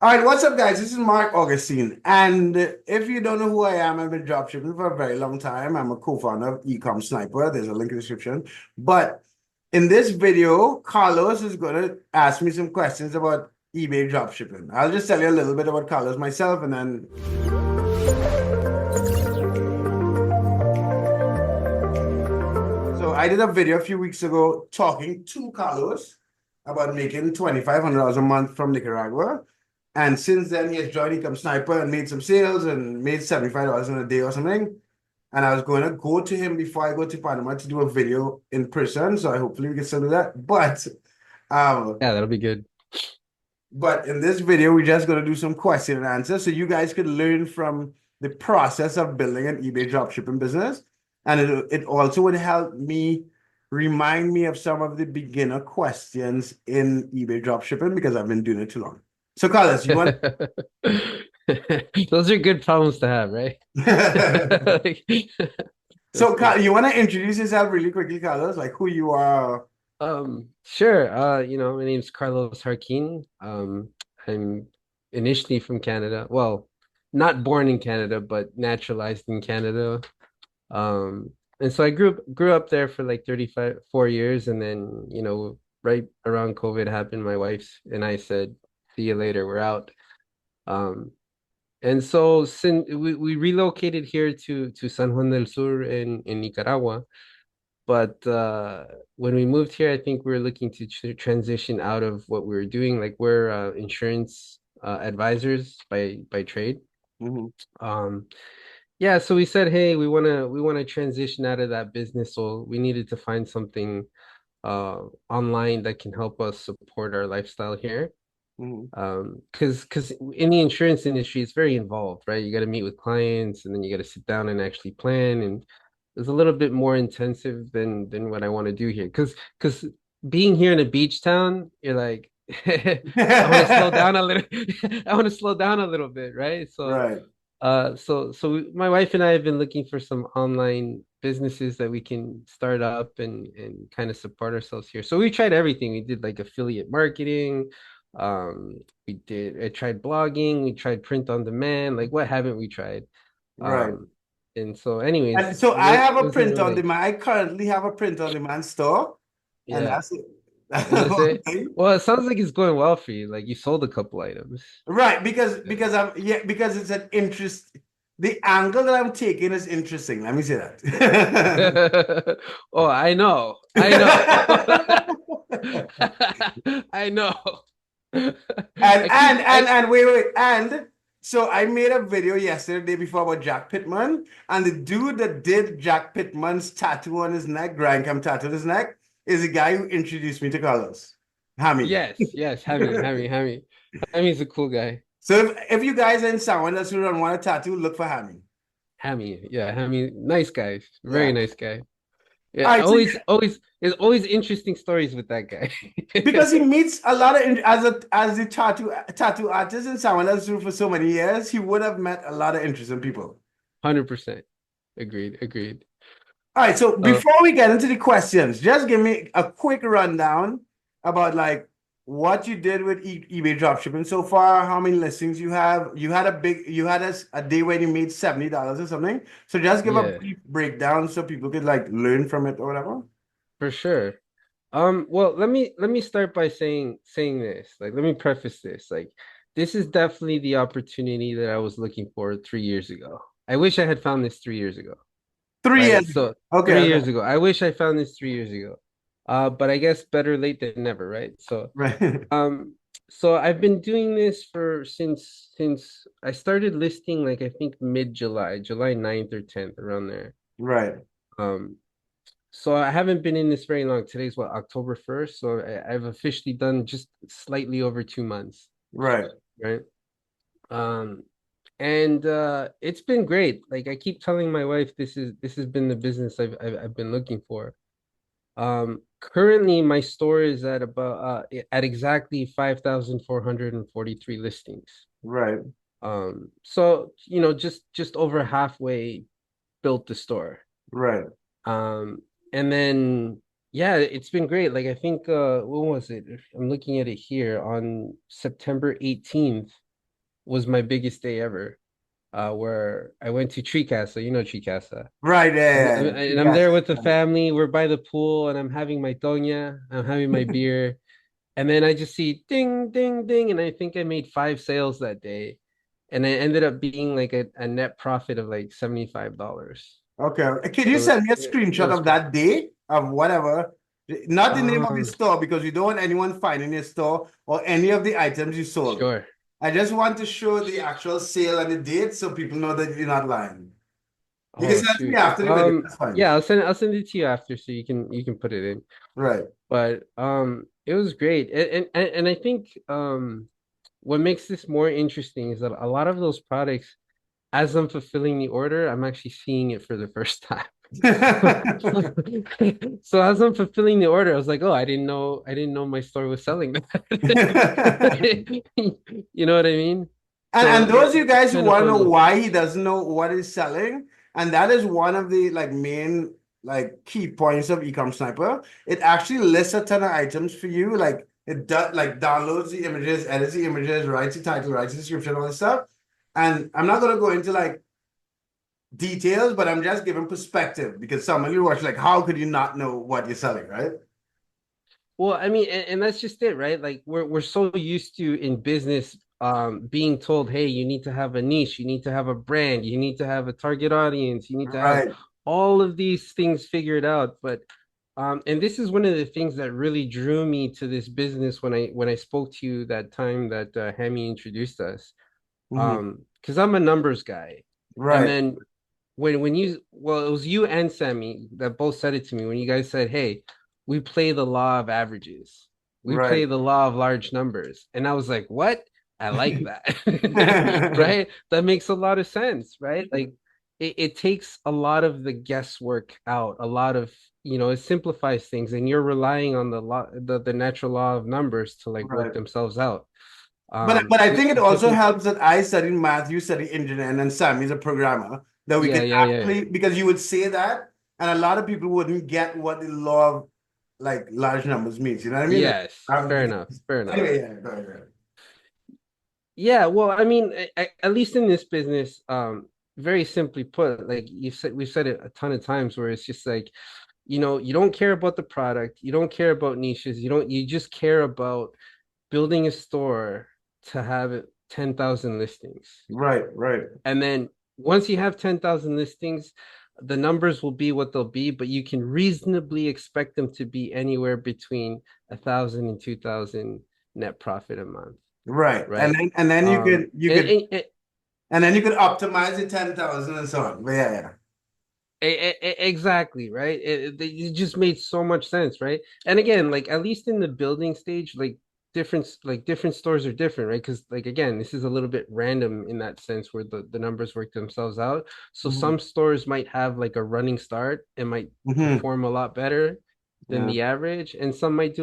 All right, what's up, guys? This is Marc Augustine. And if you don't know who I am, I've been dropshipping for a very long time. I'm a co-founder of Ecom Sniper. There's a link in the description. But in this video, Carlos is going to ask me some questions about eBay dropshipping. I'll just tell you a little bit about Carlos myself, and then so I did a video a few weeks ago talking to Carlos about making $2,500 a month from Nicaragua. And since then, he has joined Ecom Sniper and made some sales and made $75 in a day or something. And I was going to go to him before I go to Panama to do a video in person. So I hopefully we can still do that. Um, Yeah, that'll be good. but in this video, we're just going to do some question and answer so you guys could learn from the process of building an eBay dropshipping business. And it also would help me remind me of some of the beginner questions in eBay dropshipping because I've been doing it too long. So, Carlos, you want Those are good problems to have, right? Like, that's so good. you want to introduce yourself really quickly, Carlos, like who you are? Sure. My name's Carlos Harkin. I'm initially from Canada. Well, not born in Canada, but naturalized in Canada. And so I grew up there for like 4 years, and then, right around COVID happened, my wife and I said, "See you later, we're out." Um, And so since we relocated here to San Juan del Sur in Nicaragua, but when we moved here, I think we were looking to transition out of what we were doing. Like we're insurance advisors by trade. Mhm. Um, yeah, so we said, hey, we wanna transition out of that business, so we needed to find something online that can help us support our lifestyle here. Mhm. Because in the insurance industry, it's very involved, right? You got to meet with clients, and then you got to sit down and actually plan, and it's a little bit more intensive than what I want to do here. Because being here in a beach town, you're like, I want to slow down a little. I want to slow down a little bit, right? Right. My wife and I have been looking for some online businesses that we can start up and kind of support ourselves here. So we tried everything. We did like affiliate marketing. I tried blogging, we tried print on demand. Like what haven't we tried? Right. Um, and so And anyways, so I it have a wasn't print on really, demand. I currently have a print on demand store, and yeah. that's it. Is That's this one it? thing. Well, it sounds like it's going well for you. Like you sold a couple items. Right, because I'm yeah, because it's an interest. The angle that I'm taking is interesting. Let me say that. Oh, I know. I know. I know. And I and keep and I and wait, and so I made a video yesterday, day before about Jack Pittman, and the dude that did Jack Pittman's tattoo on his neck, Grand Cam tattoo on his neck, is the guy who introduced me to Carlos, Hammy. yes, Hammy. Hammy's a cool guy. So if you guys are in someone that's who don't want a tattoo, look for Hammy. Hammy, nice guy. Very Yeah. nice guy. All Yeah, right. So there's always interesting stories with that guy. because he meets a lot of as the tattoo artist in someone else for so many years, he would have met a lot of interesting people. 100%. Agreed. All right, so Uh, before we get into the questions, just give me a quick rundown about like what you did with eBay dropshipping so far, how many listings you have. You had a day when you made $70 or something. So just give a yeah, brief breakdown so people could like learn from it or whatever. for sure. Well, let me start by saying this. Like, let me preface this. Like, this is definitely the opportunity that I was looking for 3 years ago. I wish I had found this 3 years ago, 3 years right? ago. So Okay, three okay. years ago. I wish I found this 3 years ago. But I guess better late than never, right? Right. Um, so I've been doing this for since I started listing like I think mid-July, July 9th or 10th, around there. Right. Um, so I haven't been in this very long. Today's what, October 1st. So I've officially done just slightly over 2 months, Right. right? Um, and it's been great. Like I keep telling my wife, this has been the business I've been looking for. Currently my store is at about at exactly 5,443 listings. Right. So just over halfway built the store. Right. Um, and then yeah, it's been great. Like I think when was it? I'm looking at it here on September 18th. was my biggest day ever. Where I went to Tree Casa, you know Tree Casa. Right, yeah, yeah, And I'm yeah. there with the family. We're by the pool, and I'm having my toña. I'm having my beer, and then I just see ding, ding, ding, and I think I made 5 sales that day, and it ended up being like a net profit of like $75. Okay. Can you So send me a it screenshot was of great. that day of whatever? Not the name of your Um, store because you don't want anyone finding your store or any of the items you sold. sure. I just want to show the actual sale and the date so people know that you're not lying. You can Oh send it to me shoot. after the video. That's fine. Yeah, I'll send it to you after so you can put it in. Right. But it was great. And I think what makes this more interesting is that a lot of those products, as I'm fulfilling the order, I'm actually seeing it for the first time. So as I'm fulfilling the order, I was like, oh, I didn't know my store was selling that. You know what I mean? So And those of you it's guys who kind of want to know funny. why he doesn't know what he's selling, and that is one of the like main like key points of Ecom Sniper. It actually lists a ton of items for you. Like it does like downloads the images, edits the images, writes the title, writes the description, all this stuff. And I'm not gonna go into like details, but I'm just giving perspective because someone will watch like, how could you not know what you're selling, right? Well, I mean, and that's just it, right? Like we're so used to in business being told, hey, you need to have a niche, you need to have a brand, you need to have a target audience, you need to have Right. all of these things figured out. But and this is one of the things that really drew me to this business when I spoke to you that time that Hammy introduced us. Mhm. Because I'm a numbers guy. And Right. then when you well, it was you and Sammy that both said it to me when you guys said, "Hey, we play the law of averages. We Right. play the law of large numbers." And I was like, "What? I like that." Right? That makes a lot of sense, right? Like it takes a lot of the guesswork out, a lot of, it simplifies things and you're relying on the natural law of numbers to like work Right. themselves out. But I think it Which I also think, helps that I studied math, you study engineering, and Sammy's a programmer. That we yeah, can yeah, yeah. actually because you would say that, and a lot of people wouldn't get what the law of like large numbers means. You know what I mean? Like, Yes, fair enough, fair enough. anyway, yeah, go ahead. Yeah, well, I mean, at least in this business, very simply put, like we've said it a ton of times, where it's just like, you don't care about the product, you don't care about niches, you just care about building a store to have 10,000 listings. Right, right, And then once you have 10,000 listings, the numbers will be what they'll be, but you can reasonably expect them to be anywhere between 1,000 and 2,000 net profit a month, right. right? And then you Um, could you and, could and, and and then you could optimize the 10,000 and so on. But yeah, yeah. exactly, right? It just made so much sense, right? And again, like at least in the building stage, different stores are different, right? Because like again, this is a little bit random in that sense where the numbers work themselves out. So Hmm. some stores might have like a running start and might Hmm. perform a lot better than Yeah. the average, and some might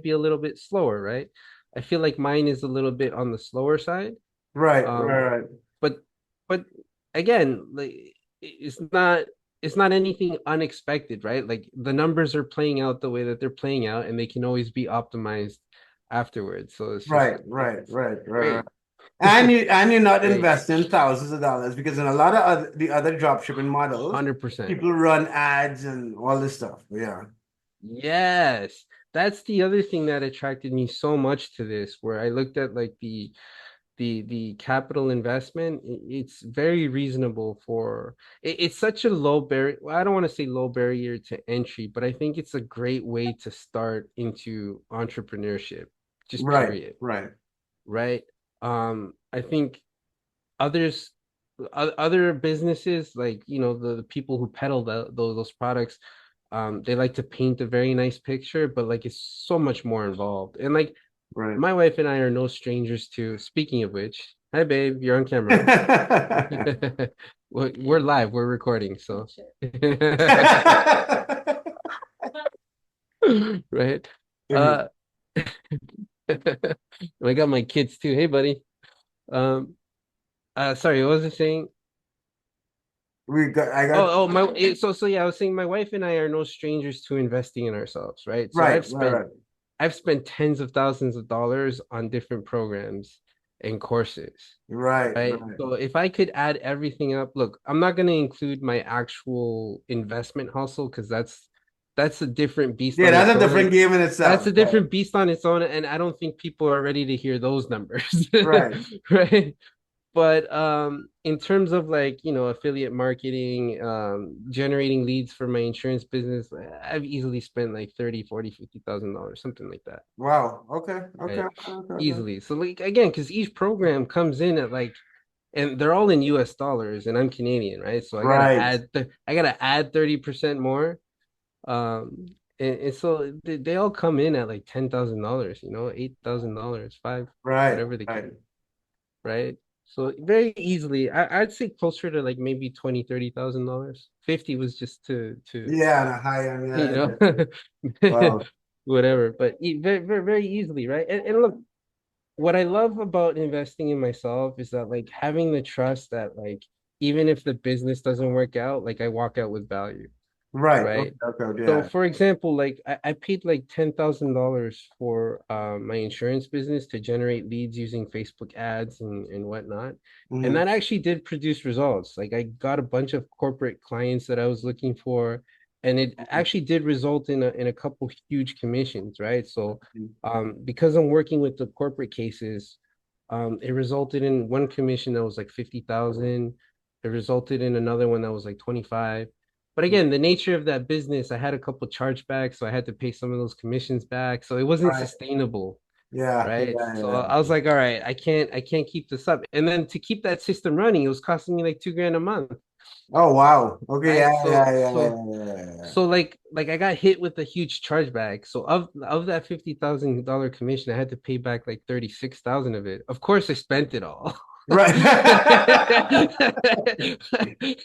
be a little bit slower, right? I feel like mine is a little bit on the slower side. Right, Um, right, right. but but again, like it's not anything unexpected, right? Like the numbers are playing out the way that they're playing out, and they can always be optimized afterwards. So Right, right, it's right, right, right. great, And you're not great, investing thousands of dollars because in a lot of the other drop shipping models, 100%. people run ads and all this stuff. Yeah. Yes, that's the other thing that attracted me so much to this, where I looked at like the capital investment. It's very reasonable for it's such a low barrier. Well, I don't want to say low barrier to entry, but I think it's a great way to start into entrepreneurship, just Right, period, right, right? I think others other businesses, like the people who peddle those products, they like to paint a very nice picture, but like it's so much more involved. And like right. my wife and I are no strangers to, speaking of which, hi babe, you're on camera. We're live, we're recording, so right. Mhm. Uh I got my kids too. Hey buddy. Um sorry, what was I saying? I got So yeah, I was saying my wife and I are no strangers to investing in ourselves, right? So right, right, right. I've spent tens of thousands of dollars on different programs. and courses, Right, right? right. So if I could add everything up, look, I'm not going to include my actual investment hustle because that's a different beast Yeah, on its that's a own. And different game in that's itself. a different beast on its own. And I don't think people are ready to hear those numbers. Right, Right. But in terms of like, affiliate marketing, generating leads for my insurance business, I've easily spent like 30, 40, $50,000, something like that. wow. Okay, okay, Right. okay, okay. Easily. So like again, because each program comes in at like, and they're all in US dollars and I'm Canadian, right? So Right, I gotta add 30% more. And so they all come in at like $10,000, $8,000, five, right, whatever the right. case, right? So very easily, I'd say closer to like maybe 20, $30,000. 50 was just to Yeah, and a high end, you yeah, know yeah. Wow. whatever, but very, very, very easily, right? And look, what I love about investing in myself is that like having the trust that like even if the business doesn't work out, like I walk out with value, Right. right? Okay, okay, So yeah. for example, like I paid like $10,000 for my insurance business to generate leads using Facebook ads and whatnot. And Mm-hmm. that actually did produce results. Like I got a bunch of corporate clients that I was looking for, and it actually did result in a couple huge commissions, right? So because I'm working with the corporate cases, it resulted in one commission that was like 50,000. It resulted in another one that was like 25. But again, the nature of that business, I had a couple chargebacks, so I had to pay some of those commissions back. So it wasn't Right. sustainable, Yeah, yeah, right? So yeah. I was like, all right, I can't keep this up. And then to keep that system running, it was costing me like 2 grand a month, Oh, wow. Okay, yeah, right? yeah, So yeah, so yeah, yeah, yeah. so like I got hit with a huge chargeback. So of that $50,000 commission, I had to pay back like 36,000 of it. Of course, I spent it all. Right.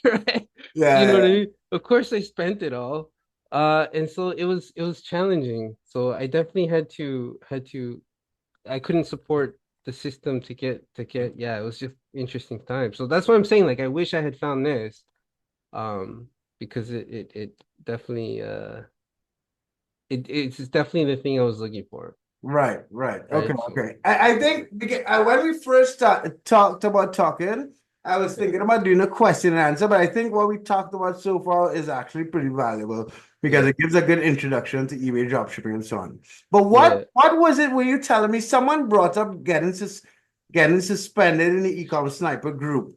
Right? You know what I Yeah, mean? Of course, I spent it all. And so it was challenging. So I definitely had to I couldn't support the system to get yeah, it was just interesting time. So that's what I'm saying. Like I wish I had found this. Because it definitely it's definitely the thing I was looking for, right, right. Okay, right? So okay. I think because, when we first talked about talking, I was yeah, thinking about doing a question and answer, but I think what we talked about so far is actually pretty valuable because yeah, it gives a good introduction to eBay dropshipping and so on. But what yeah, what was it? Were you telling me someone brought up getting suspended in the Ecom Sniper group?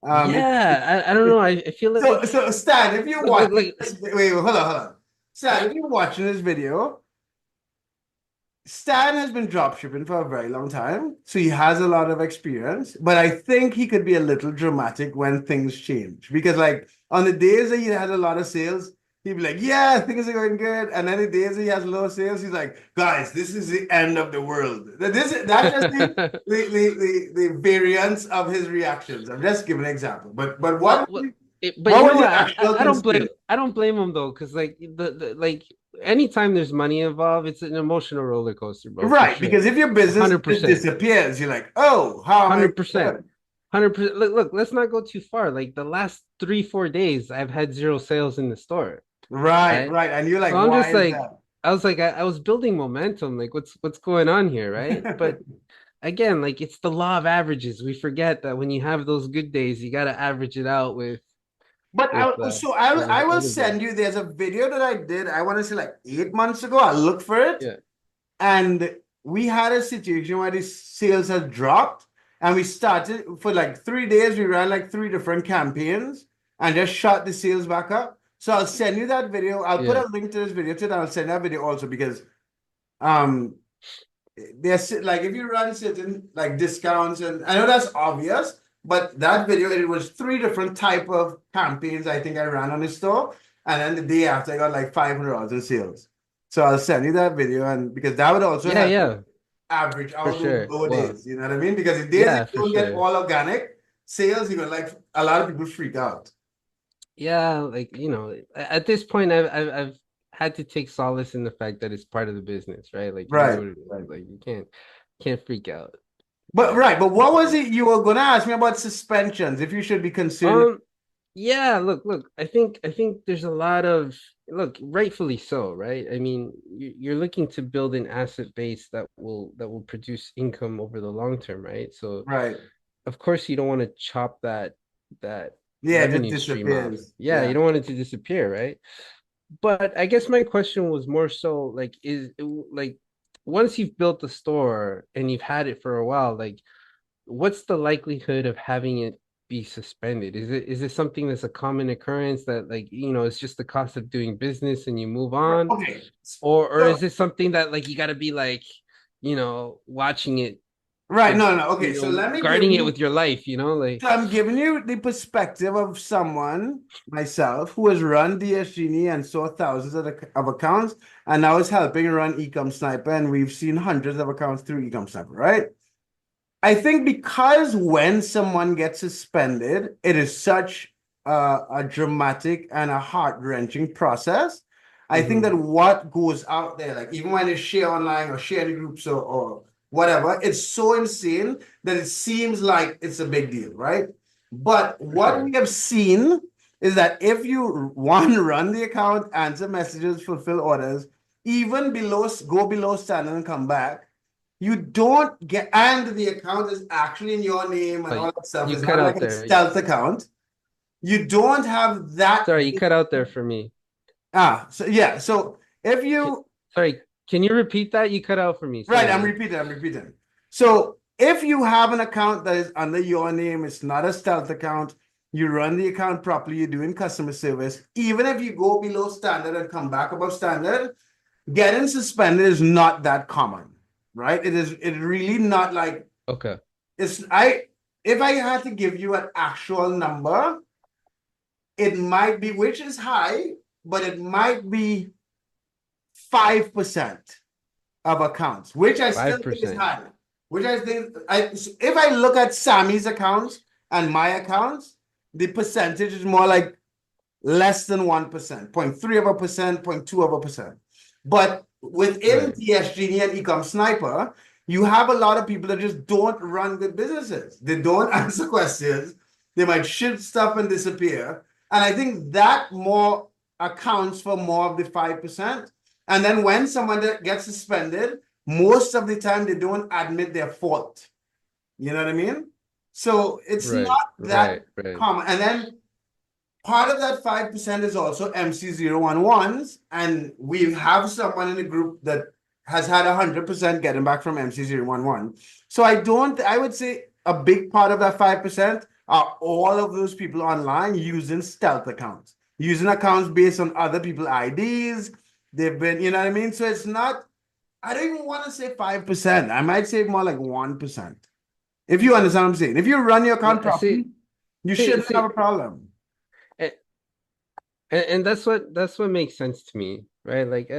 It, yeah. I don't know. I feel like so Stan, if you're look, watching like this, wait, hold on, hold on. Stan, if you're watching this video. Stan has been dropshipping for a very long time, so he has a lot of experience. But I think he could be a little dramatic when things change. Because, like, on the days that he has a lot of sales, he'd be like, "Yeah, things are going good." And then the days that he has low sales, he's like, "Guys, this is the end of the world." That's just the variance of his reactions. I'm just giving an example. But well, but what you know was what? your actual I don't blame concern? him though, because like the like anytime there's money involved, it's an emotional roller coaster, bro, for Right, sure. because if your business just 100%. disappears, you're like, "Oh, how am I 100%. good?" 100%. Look, let's not go too far. Like the last 3, 4 days, I've had zero sales in the store, Right, right? right. And you're So like, I'm why just is like, that? I was like, I was building momentum. Like, what's going on here, right? But again, like it's the law of averages. We forget that when you have those good days, you got to average it out But with I will other days. send you. There's a video that I did. I want to say like 8 months ago. I look for it, Yeah, and we had a situation where the sales had dropped, and we started for like 3 days. We ran like three different campaigns and just shot the sales back up. So I'll send you that video. I'll put yeah, a link to this video too, and I'll send that video also because um there's like if you run certain like discounts and I know that's obvious, but that video it was three different type of campaigns I think I ran on the store, and then the day after I got like $500 in sales. So I'll send you that video and because that would also yeah, help yeah, average for out those sure. low Well, days. You know what I mean? Because the days that yeah, you for don't get sure. all organic sales, you're gonna like a lot of people freak out. Yeah, like at this point, I've had to take solace in the fact that it's part of the business, right? Like it is Right, what it is. right. Like you can't freak out, But right? right, but what was it you were gonna ask me about suspensions if you should be considering? Um, Yeah, look, I think there's a lot of look, rightfully so, right? I mean, you're looking to build an asset base that will produce income over the long term, right? So Right. of course you don't want to chop that Yeah, it just revenue stream off. disappears. Yeah, you Yeah. don't want it to disappear, right? But I guess my question was more so like like once you've built the store and you've had it for a while, like what's the likelihood of having it be suspended? Is it something that's a common occurrence that like, it's just the cost of doing business and you move on? Okay. Or So is it something that like you gotta be like, watching it right, with, no, no. Okay, so let me give guarding it you. with your life, like So I'm giving you the perspective of someone, myself, who has run DS Genie and saw thousands of accounts, and now is helping run Ecom Sniper, and we've seen hundreds of accounts through Ecom Sniper, right? I think because when someone gets suspended, it is such a dramatic and a heart-wrenching process. I think that hmm what goes out there, like even when it's share online or share in groups or whatever, it's so insane that it seems like it's a big deal, right? But for what we sure. have seen is that if you one run the account, answer messages, fulfill orders, even below go below standard and come back, you don't get, and the account is actually in your name and Oh, all that stuff. you It's cut not like out a there. stealth account. You don't have that. Sorry, you cut out there for me. So yeah. So if K- you, Sorry, can you repeat that? You cut out for me. right, Sorry, man. I'm repeating. So if you have an account that is under your name, it's not a stealth account. You run the account properly. You're doing customer service. Even if you go below standard and come back above standard, getting suspended is not that common, right? It's really not like Okay. it's I if I had to give you an actual number, it might be, which is high, but it might be 5% of accounts, which I still think is 5%. high. Which I think if I look at Sammy's accounts and my accounts, the percentage is more like less than 1%, 0.3 of a percent, 0.2 of a percent. But within Right. TSGenie and Ecom Sniper, you have a lot of people that just don't run good businesses. They don't answer questions. They might ship stuff and disappear. And I think that more accounts for more of the 5%. And then when someone that gets suspended, most of the time they don't admit their fault. You know what I mean? So it's Right. not that Right. Right. common. And then part of that 5% is also MC011s, and we have someone in the group that has had 100% getting back from MC011. So I would say a big part of that 5% are all of those people online using stealth accounts, using accounts based on other people's IDs. They've been, you know what I mean? So it's not, I don't even want to say 5%. I might say more like 1%. If you understand what I'm saying. If you run your account See, properly, you shouldn't have see, a problem. and, and that's what makes sense to me, right? Like,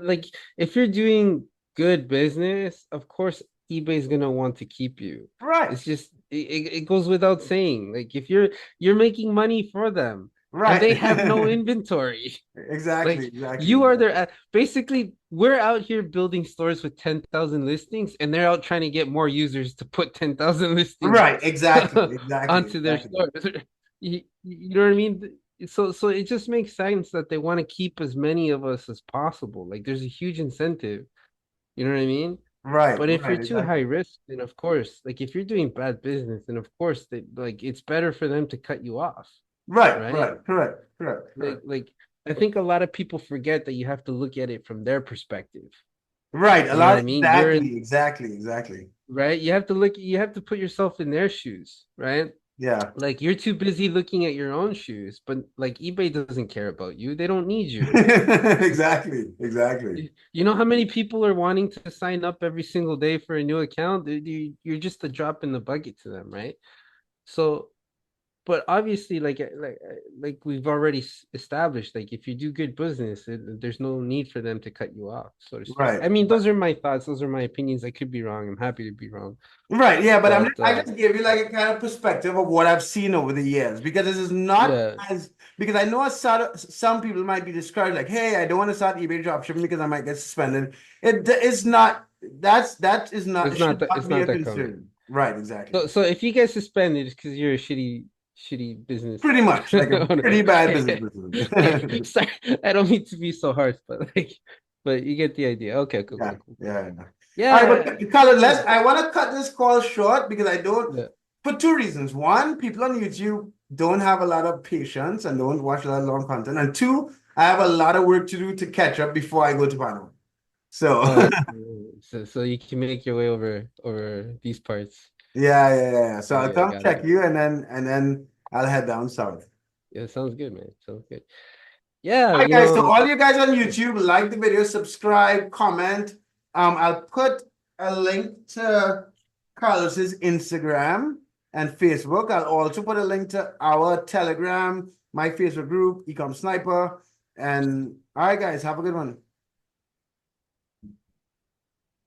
like if you're doing good business, of course eBay's gonna want to keep you. Right. It's just it goes without saying. Like if you're making money for them and Right. they have no inventory, Exactly, like exactly, you are exactly. their basically we're out here building stores with 10,000 listings and they're out trying to get more users to put 10,000 listings Right, exactly, exactly, onto their exactly. store. You know what I mean? So it just makes sense that they want to keep as many of us as possible. Like there's a huge incentive. You know what I mean? Right, But if you're right, too high exactly. risk, then of course, like if you're doing bad business, then of course they like it's better for them to cut you off, Right, right? right, correct, correct, correct. Like I think a lot of people forget that you have to look at it from their perspective. Right, a You know what lot, I mean? You're in, exactly, exactly, exactly. right? You have to put yourself in their shoes, right? Yeah. Like you're too busy looking at your own shoes, but like eBay doesn't care about you. They don't need you. Exactly, exactly. You know how many people are wanting to sign up every single day for a new account? You're just a drop in the bucket to them, right? So but obviously like we've already established like if you do good business there's no need for them to cut you off so to speak. Right, I mean right. those are my thoughts, those are my opinions. I could be wrong. I'm happy to be wrong, Right, yeah, but but I just gave you like a kind of perspective of what I've seen over the years because this is not yeah, as because I know some people might be discouraged, like, hey, I don't want to start eBay dropshipping because I might get suspended. It is not that is not it should not it's be not a that common. concern. Right, exactly. So if you get suspended it's because you're a shitty shitty business Pretty much like a owner. pretty bad Yeah, business yeah. decision. Sorry, I don't mean to be so harsh, but like, but you get the idea. Okay, cool, Yeah, cool, cool. yeah. All right, Yeah, but Carlos, yeah, I want to cut this call short because I don't, yeah. for two reasons. One, people on YouTube don't have a lot of patience and don't watch a lot of long content. And two, I have a lot of work to do to catch up before I go to Panama. So, Oh, so you can make your way over these parts. yeah. So I'll Okay, come got it, check got it. you and then I'll head down south. Yeah, sounds good, man. Sounds good. Yeah, Hi guys, so all you guys on YouTube, like the video, subscribe, comment. I'll put a link to Carlos's Instagram and Facebook. I'll also put a link to our Telegram, my Facebook group, Ecom Sniper. And all right, guys, have a good one.